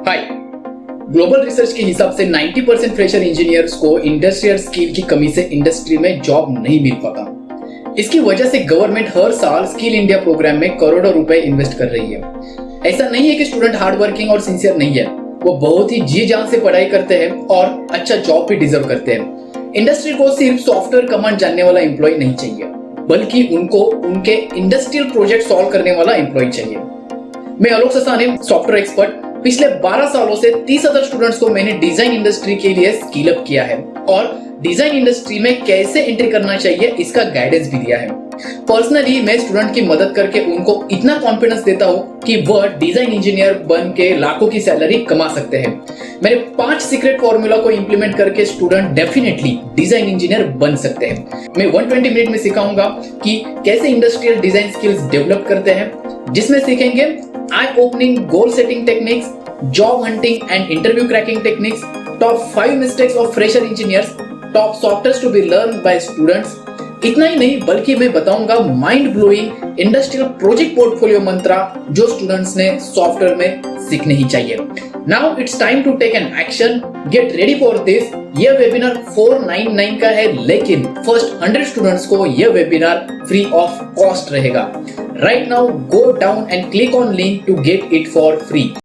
हाय। Global research के हिसाब से 90% फ्रेशर इंजीनियर्स को इंडस्ट्रियल स्किल की कमी से इंडस्ट्री में जॉब नहीं मिल पाता। इसकी वजह से गवर्नमेंट हर साल स्किल इंडिया प्रोग्राम में करोड़ों रुपए इन्वेस्ट कर रही है। ऐसा नहीं है कि स्टूडेंट हार्ड वर्किंग और सिंसियर नहीं है, वो बहुत ही जी जान से पढ़ाई करते हैं और अच्छा जॉब भी डिजर्व करते हैं। इंडस्ट्री को सिर्फ सॉफ्टवेयर कमांड जानने वाला एम्प्लॉय नहीं चाहिए, बल्कि उनको उनके इंडस्ट्रियल प्रोजेक्ट सॉल्व करने वाला एम्प्लॉय चाहिए। मैं आलोक ससाने, सॉफ्टवेयर एक्सपर्ट। पिछले 12 सालों से 30,000 स्टूडेंट्स को मैंने डिजाइन इंडस्ट्री के लिए स्किल अप किया है और डिजाइन इंडस्ट्री में कैसे एंट्री करना चाहिए इसका गाइडेंस भी दिया है। पर्सनली मैं स्टूडेंट की मदद करके उनको इतना कॉन्फिडेंस देता हूँ कि वह डिजाइन इंजीनियर बन के लाखों की सैलरी कमा सकते हैं। मेरे 5 सीक्रेट फॉर्मूला को इंप्लीमेंट करके स्टूडेंट डेफिनेटली डिजाइन इंजीनियर बन सकते हैं। मैं 120 मिनट में सिखाऊंगा कि कैसे इंडस्ट्रियल डिजाइन स्किल्स डेवलप करते हैं, जिसमें सीखेंगे eye opening goal setting techniques, job hunting and interview cracking techniques, top 5 mistakes of fresher engineers, top softwares to be learned by students। इतना ही नहीं बल्कि मैं बताऊंगा mind blowing industrial project portfolio mantra जो स्टूडेंट्स ने सॉफ्टवेयर में सीखने ही चाहिए। Now it's time to take an action, get ready for this. ये वेबिनार 499 का है, लेकिन फर्स्ट 100 स्टूडेंट्स को ये वेबिनार फ्री ऑफ कॉस्ट रहेगा। Right now go down and click on link to get it for free.